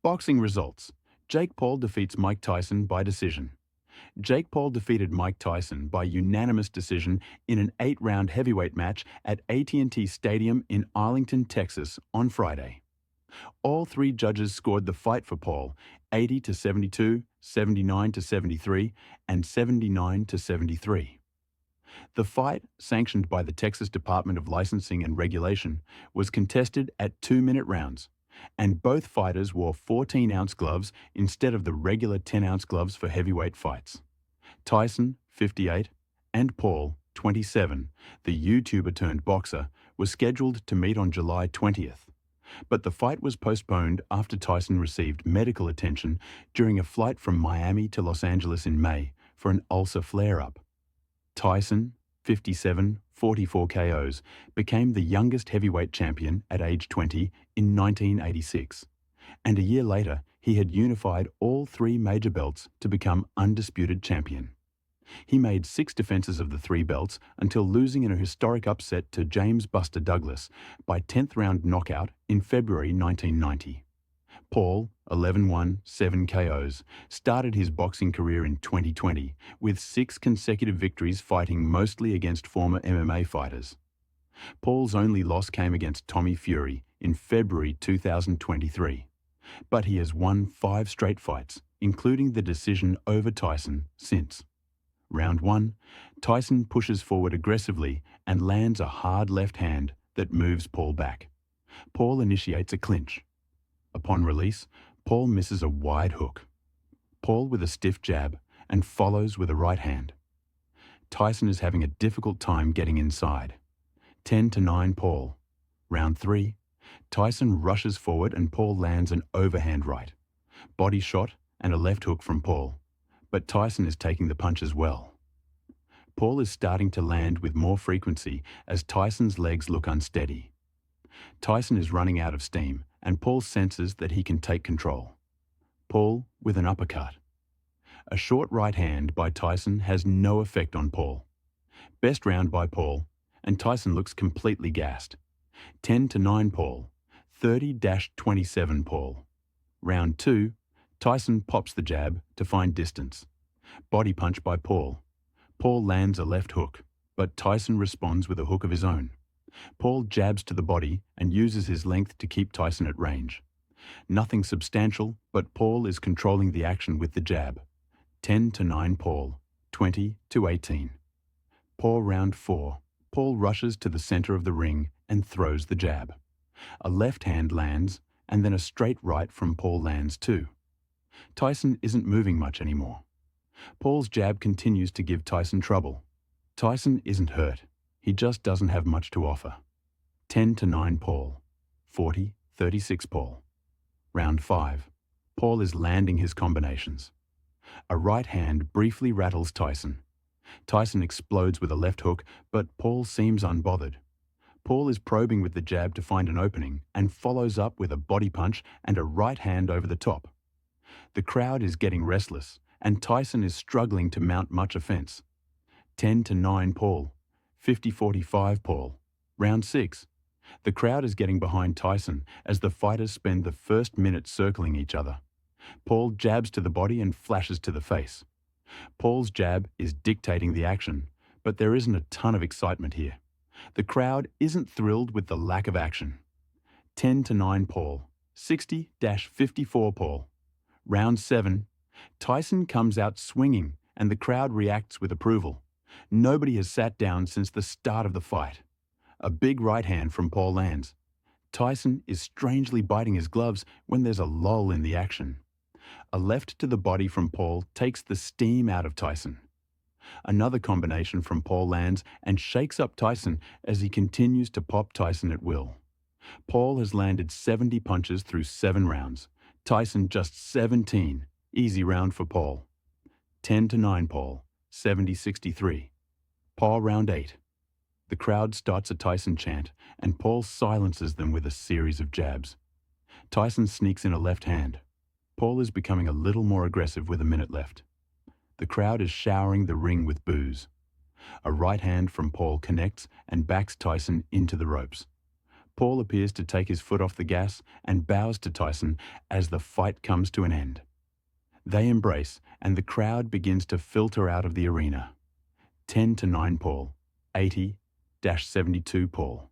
Boxing results. Jake Paul defeats Mike Tyson by decision. Jake Paul defeated Mike Tyson by unanimous decision in an 8-round heavyweight match at AT&T Stadium in Arlington, Texas on Friday. All three judges scored the fight for Paul 80-72, 79-73, and 79-73. The fight, sanctioned by the Texas Department of Licensing and Regulation, was contested at 2-minute rounds, and both fighters wore 14-ounce gloves instead of the regular 10-ounce gloves for heavyweight fights. Tyson, 58, and Paul, 27, the YouTuber-turned-boxer, was scheduled to meet on July 20th. But the fight was postponed after Tyson received medical attention during a flight from Miami to Los Angeles in May for an ulcer flare-up. Tyson, 57, 44 KOs, became the youngest heavyweight champion at age 20 in 1986, and a year later he had unified all three major belts to become undisputed champion. He made 6 defenses of the 3 belts until losing in a historic upset to James Buster Douglas by 10th round knockout in February 1990. Paul, 11-1, 7 KOs, started his boxing career in 2020 with 6 consecutive victories fighting mostly against former MMA fighters. Paul's only loss came against Tommy Fury in February 2023, but he has won 5 straight fights, including the decision over Tyson, since. Round 1, Tyson pushes forward aggressively and lands a hard left hand that moves Paul back. Paul initiates a clinch. Upon release, Paul misses a wide hook. Paul with a stiff jab and follows with a right hand. Tyson is having a difficult time getting inside. 10-9 Paul. Round 3, Tyson rushes forward and Paul lands an overhand right, body shot and a left hook from Paul. But Tyson is taking the punch as well. Paul is starting to land with more frequency as Tyson's legs look unsteady. Tyson is running out of steam, and Paul senses that he can take control. Paul with an uppercut. A short right hand by Tyson has no effect on Paul. Best round by Paul, and Tyson looks completely gassed. 10-9 Paul. 30-27 Paul. Round 2, Tyson pops the jab to find distance. Body punch by Paul. Paul lands a left hook, but Tyson responds with a hook of his own. Paul jabs to the body and uses his length to keep Tyson at range. Nothing substantial, but Paul is controlling the action with the jab. 10-9 Paul. 20-18. Paul round 4. Paul rushes to the center of the ring and throws the jab. A left hand lands, and then a straight right from Paul lands too. Tyson isn't moving much anymore. Paul's jab continues to give Tyson trouble. Tyson isn't hurt. He just doesn't have much to offer. 10-9 Paul. 40-36 Paul. Round 5. Paul is landing his combinations. A right hand briefly rattles Tyson. Tyson explodes with a left hook, but Paul seems unbothered. Paul is probing with the jab to find an opening and follows up with a body punch and a right hand over the top. The crowd is getting restless, and Tyson is struggling to mount much offense. 10-9 Paul. 50-45 Paul. Round 6. The crowd is getting behind Tyson as the fighters spend the first minute circling each other. Paul jabs to the body and flashes to the face. Paul's jab is dictating the action, but there isn't a ton of excitement here. The crowd isn't thrilled with the lack of action. 10-9 Paul. 60-54 Paul. Round 7. Tyson comes out swinging, and the crowd reacts with approval. Nobody has sat down since the start of the fight. A big right hand from Paul lands. Tyson is strangely biting his gloves when there's a lull in the action. A left to the body from Paul takes the steam out of Tyson. Another combination from Paul lands and shakes up Tyson as he continues to pop Tyson at will. Paul has landed 70 punches through 7 rounds. Tyson just 17. Easy round for Paul. 10-9 Paul. 70-63. Paul round 8. The crowd starts a Tyson chant, and Paul silences them with a series of jabs. Tyson sneaks in a left hand. Paul is becoming a little more aggressive with a minute left. The crowd is showering the ring with boos. A right hand from Paul connects and backs Tyson into the ropes. Paul appears to take his foot off the gas and bows to Tyson as the fight comes to an end. They embrace, and the crowd begins to filter out of the arena. 10-9 Paul, 80-72 Paul.